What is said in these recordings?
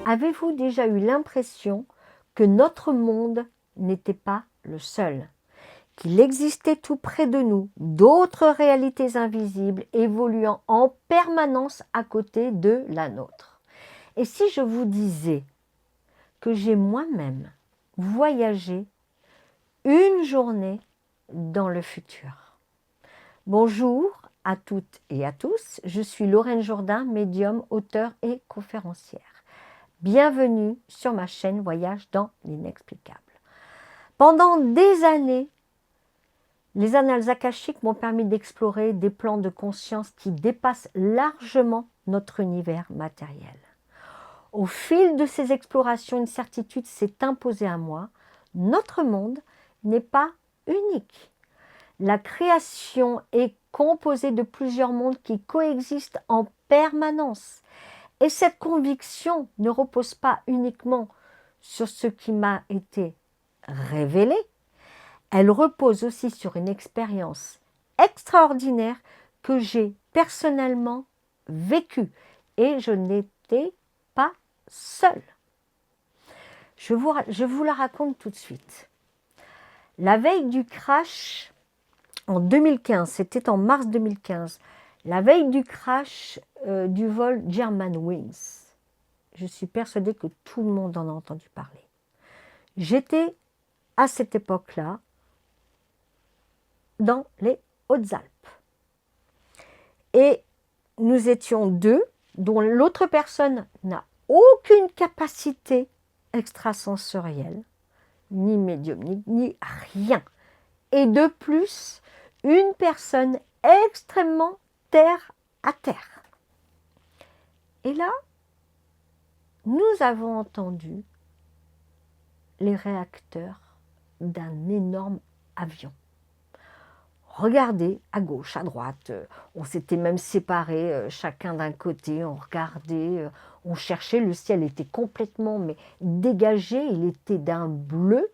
Avez-vous déjà eu l'impression que notre monde n'était pas le seul, qu'il existait tout près de nous d'autres réalités invisibles évoluant en permanence à côté de la nôtre? Et si je vous disais que j'ai moi-même voyagé une journée dans le futur? Bonjour à toutes et à tous, je suis Lorraine Jourdain, médium, auteure et conférencière. Bienvenue sur ma chaîne Voyage dans l'inexplicable. Pendant des années, les annales akashiques m'ont permis d'explorer des plans de conscience qui dépassent largement notre univers matériel. Au fil de ces explorations, une certitude s'est imposée à moi. Notre monde n'est pas unique. La création est composée de plusieurs mondes qui coexistent en permanence. Et cette conviction ne repose pas uniquement sur ce qui m'a été révélé, elle repose aussi sur une expérience extraordinaire que j'ai personnellement vécue. Et je n'étais pas seule. Je vous la raconte tout de suite. La veille du crash en 2015, c'était en mars 2015, la veille du crash du vol Germanwings. Je suis persuadée que tout le monde en a entendu parler. J'étais à cette époque-là dans les Hautes-Alpes. Et nous étions deux, dont l'autre personne n'a aucune capacité extrasensorielle, ni médiumnique, ni rien. Et de plus, une personne extrêmement terre à terre. Et là, nous avons entendu les réacteurs d'un énorme avion. Regardez à gauche, à droite, on s'était même séparés, chacun d'un côté, on regardait, on cherchait, le ciel était complètement dégagé, il était d'un bleu,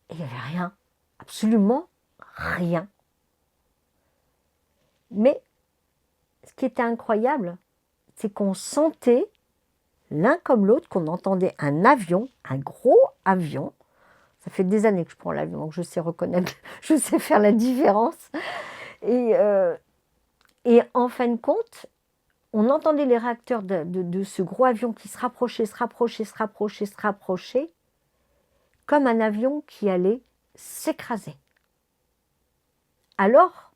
et il n'y avait rien, absolument rien. Mais ce qui était incroyable, c'est qu'on sentait l'un comme l'autre, qu'on entendait un avion, un gros avion. Ça fait des années que je prends l'avion, donc je sais reconnaître, je sais faire la différence. Et en fin de compte, on entendait les réacteurs de ce gros avion qui se rapprochait, comme un avion qui allait s'écraser. Alors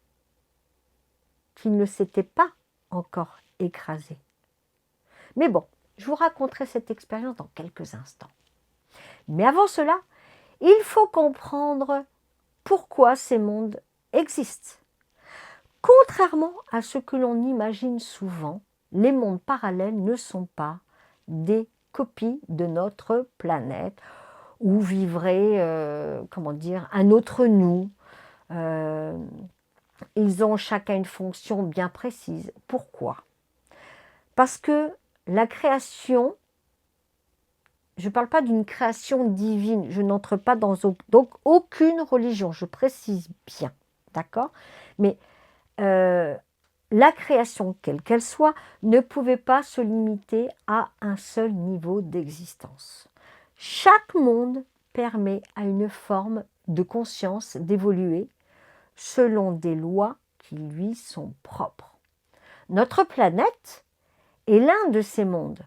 qu'il ne s'était pas encore écrasé. Mais bon, je vous raconterai cette expérience dans quelques instants. Mais avant cela, il faut comprendre pourquoi ces mondes existent. Contrairement à ce que l'on imagine souvent, les mondes parallèles ne sont pas des copies de notre planète où vivrait, un autre nous. Ils ont chacun une fonction bien précise. Pourquoi? Parce que la création, je ne parle pas d'une création divine, je n'entre pas dans donc aucune religion, je précise bien, d'accord? Mais la création, quelle qu'elle soit, ne pouvait pas se limiter à un seul niveau d'existence. Chaque monde permet à une forme de conscience d'évoluer selon des lois qui lui sont propres. Notre planète est l'un de ces mondes.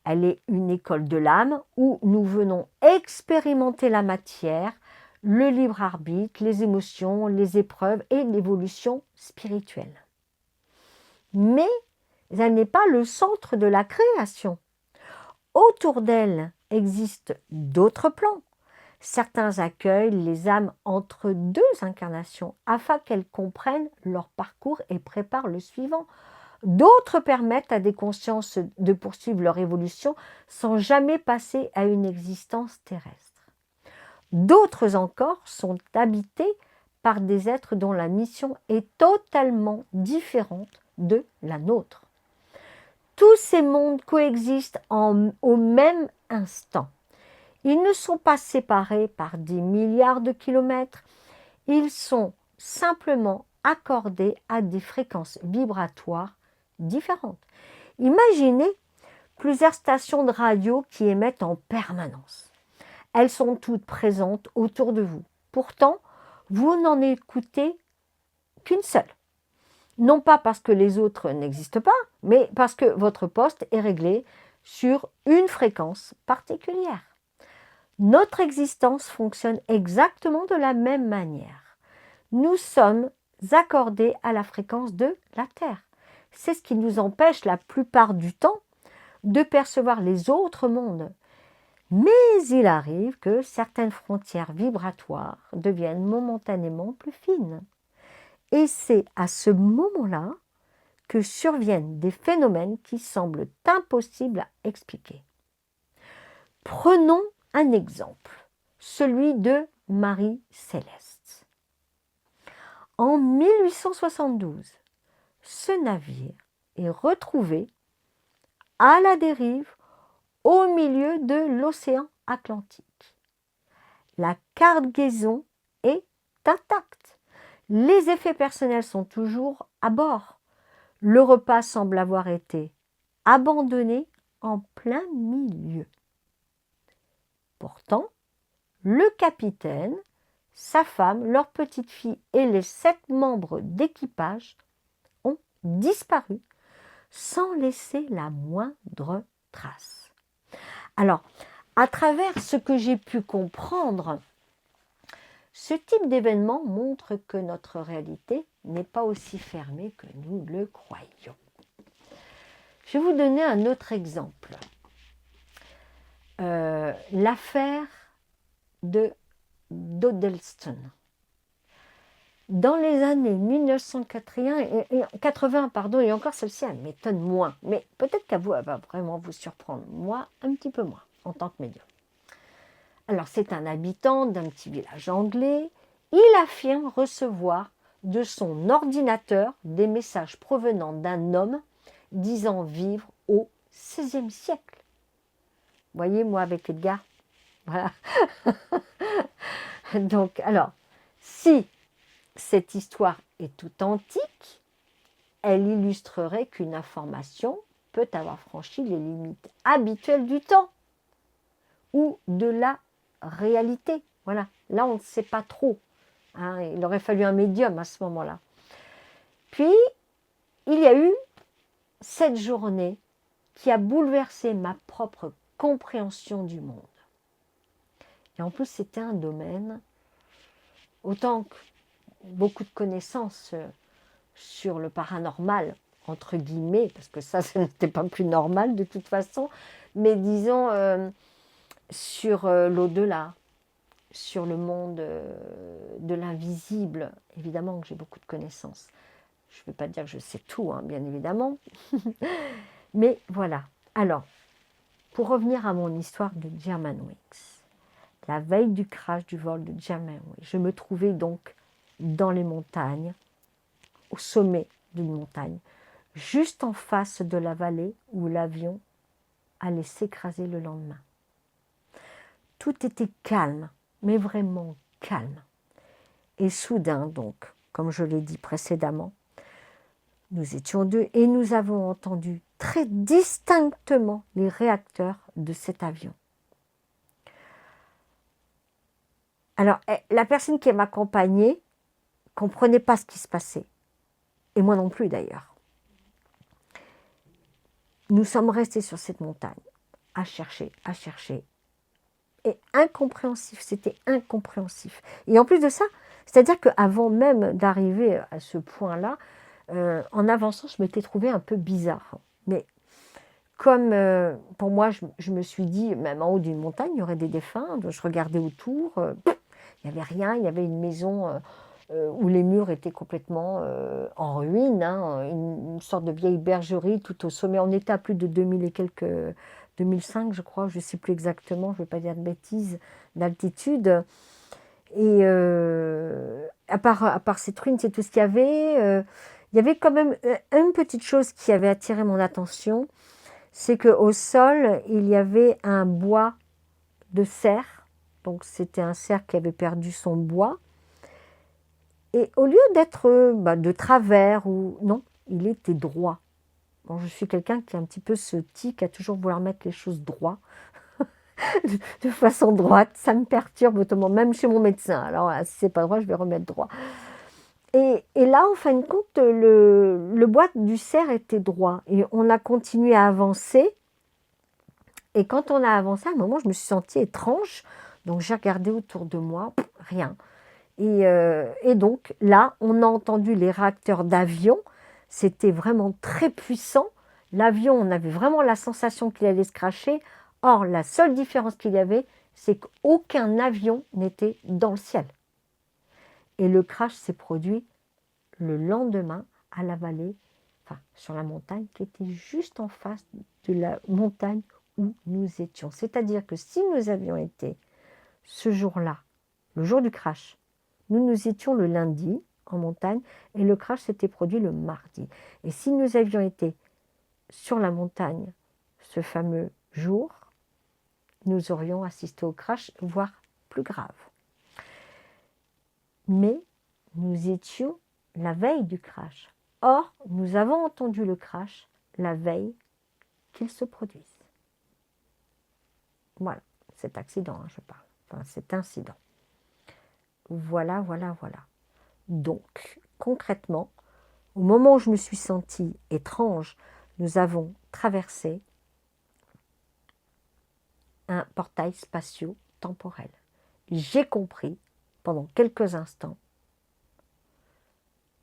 Elle est une école de l'âme où nous venons expérimenter la matière, le libre arbitre, les émotions, les épreuves et l'évolution spirituelle. Mais elle n'est pas le centre de la création. Autour d'elle existent d'autres plans. Certains accueillent les âmes entre deux incarnations afin qu'elles comprennent leur parcours et préparent le suivant. D'autres permettent à des consciences de poursuivre leur évolution sans jamais passer à une existence terrestre. D'autres encore sont habités par des êtres dont la mission est totalement différente de la nôtre. Tous ces mondes coexistent au même instant. Ils ne sont pas séparés par des milliards de kilomètres, ils sont simplement accordés à des fréquences vibratoires différentes. Imaginez plusieurs stations de radio qui émettent en permanence. Elles sont toutes présentes autour de vous. Pourtant, vous n'en écoutez qu'une seule. Non pas parce que les autres n'existent pas, mais parce que votre poste est réglé sur une fréquence particulière. Notre existence fonctionne exactement de la même manière. Nous sommes accordés à la fréquence de la Terre. C'est ce qui nous empêche la plupart du temps de percevoir les autres mondes. Mais il arrive que certaines frontières vibratoires deviennent momentanément plus fines. Et c'est à ce moment-là que surviennent des phénomènes qui semblent impossibles à expliquer. Prenons un exemple, celui de Marie Céleste. En 1872, ce navire est retrouvé à la dérive au milieu de l'océan Atlantique. La cargaison est intacte. Les effets personnels sont toujours à bord. Le repas semble avoir été abandonné en plein milieu. Pourtant, le capitaine, sa femme, leur petite fille et les 7 membres d'équipage ont disparu sans laisser la moindre trace. Alors, à travers ce que j'ai pu comprendre, ce type d'événement montre que notre réalité n'est pas aussi fermée que nous le croyons. Je vais vous donner un autre exemple. L'affaire d'Oddleston. Dans les années 1980, et encore celle-ci, elle m'étonne moins, mais peut-être qu'à vous, elle va vraiment vous surprendre. Moi, un petit peu moins, en tant que médium. Alors, c'est un habitant d'un petit village anglais. Il affirme recevoir de son ordinateur des messages provenant d'un homme disant vivre au XVIe siècle. Voyez, moi avec Edgar, voilà. Donc, alors, si cette histoire est authentique, elle illustrerait qu'une information peut avoir franchi les limites habituelles du temps ou de la réalité. Voilà, là on ne sait pas trop. Hein, il aurait fallu un médium à ce moment-là. Puis, il y a eu cette journée qui a bouleversé ma propre compréhension du monde. Et en plus, c'était un domaine, autant que beaucoup de connaissances sur le paranormal, entre guillemets, parce que ça n'était pas plus normal de toute façon, mais disons sur l'au-delà, sur le monde de l'invisible. Évidemment que j'ai beaucoup de connaissances. Je ne vais pas dire que je sais tout, hein, bien évidemment. Mais voilà. Alors, pour revenir à mon histoire de Germanwings, la veille du crash du vol de Germanwings, je me trouvais donc dans les montagnes, au sommet d'une montagne, juste en face de la vallée où l'avion allait s'écraser le lendemain. Tout était calme, mais vraiment calme. Et soudain, donc, comme je l'ai dit précédemment, nous étions 2 et nous avons entendu très distinctement les réacteurs de cet avion. Alors, la personne qui m'accompagnait ne comprenait pas ce qui se passait. Et moi non plus d'ailleurs. Nous sommes restés sur cette montagne, à chercher. Et incompréhensif, c'était incompréhensif. Et en plus de ça, c'est-à-dire qu'avant même d'arriver à ce point-là, en avançant, je m'étais trouvée un peu bizarre. Mais comme pour moi, je me suis dit, même en haut d'une montagne, il y aurait des défunts. Donc je regardais autour, il n'y avait rien. Il y avait une maison où les murs étaient complètement en ruine, hein, une sorte de vieille bergerie tout au sommet. On était à plus de 2000 et quelques, 2005 je crois, je ne sais plus exactement, je ne veux pas dire de bêtises, d'altitude. Et à part cette ruine, c'est tout ce qu'il y avait. Il y avait quand même une petite chose qui avait attiré mon attention, c'est qu'au sol, il y avait un bois de cerf. Donc c'était un cerf qui avait perdu son bois. Et au lieu d'être de travers, ou non, il était droit. Bon, je suis quelqu'un qui a un petit peu ce tic à toujours vouloir mettre les choses droit, de façon droite. Ça me perturbe autrement, même chez mon médecin. Alors, si c'est pas droit, je vais remettre droit. Et là, en fin de compte, le bois du cerf était droit. Et on a continué à avancer. Et quand on a avancé, à un moment, je me suis sentie étrange. Donc, j'ai regardé autour de moi, rien. Et donc, là, on a entendu les réacteurs d'avion. C'était vraiment très puissant. L'avion, on avait vraiment la sensation qu'il allait se cracher. Or, la seule différence qu'il y avait, c'est qu'aucun avion n'était dans le ciel. Et le crash s'est produit le lendemain à la vallée, enfin sur la montagne qui était juste en face de la montagne où nous étions. C'est-à-dire que si nous avions été ce jour-là, le jour du crash, nous étions le lundi en montagne et le crash s'était produit le mardi. Et si nous avions été sur la montagne ce fameux jour, nous aurions assisté au crash, voire plus grave. Mais nous étions la veille du crash. Or, nous avons entendu le crash la veille qu'il se produise. Voilà, cet accident, je parle. Enfin, cet incident. Voilà, voilà, voilà. Donc, concrètement, au moment où je me suis sentie étrange, nous avons traversé un portail spatio-temporel. J'ai compris, pendant quelques instants,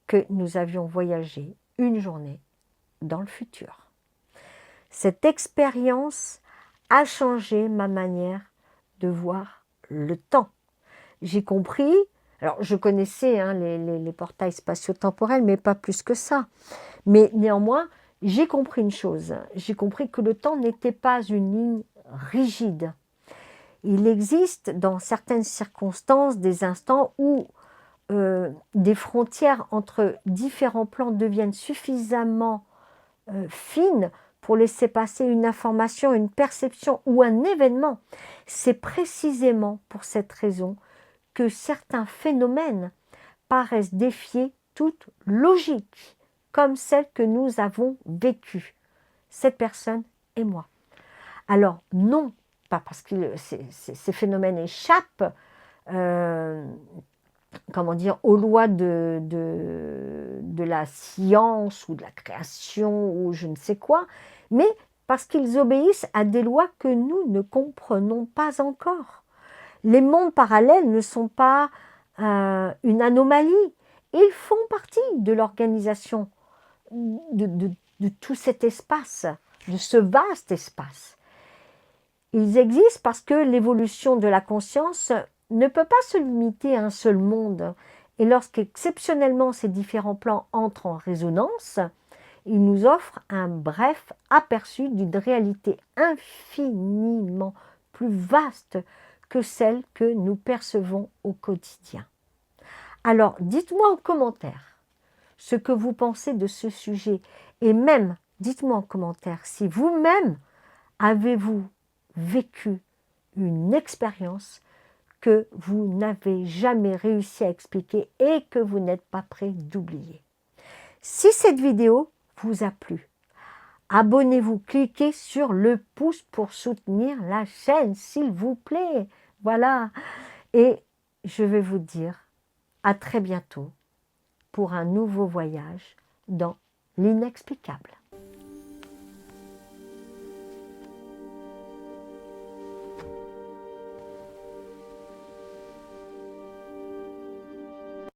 que nous avions voyagé une journée dans le futur. Cette expérience a changé ma manière de voir le temps. J'ai compris, alors je connaissais les portails spatio-temporels, mais pas plus que ça. Mais néanmoins, j'ai compris une chose. J'ai compris que le temps n'était pas une ligne rigide. Il existe dans certaines circonstances des instants où des frontières entre différents plans deviennent suffisamment fines pour laisser passer une information, une perception ou un événement. C'est précisément pour cette raison que certains phénomènes paraissent défier toute logique, comme celle que nous avons vécue, cette personne et moi. Alors non, pas parce que ces phénomènes échappent aux lois de la science ou de la création ou je ne sais quoi, mais parce qu'ils obéissent à des lois que nous ne comprenons pas encore. Les mondes parallèles ne sont pas une anomalie, ils font partie de l'organisation de tout cet espace, de ce vaste espace. Ils existent parce que l'évolution de la conscience ne peut pas se limiter à un seul monde. Et lorsqu'exceptionnellement ces différents plans entrent en résonance, ils nous offrent un bref aperçu d'une réalité infiniment plus vaste que celle que nous percevons au quotidien. Alors, dites-moi en commentaire ce que vous pensez de ce sujet et même, dites-moi en commentaire si vous-même avez-vous vécu une expérience que vous n'avez jamais réussi à expliquer et que vous n'êtes pas prêt d'oublier. Si cette vidéo vous a plu, abonnez-vous, cliquez sur le pouce pour soutenir la chaîne, s'il vous plaît. Voilà. Et je vais vous dire à très bientôt pour un nouveau voyage dans l'inexplicable.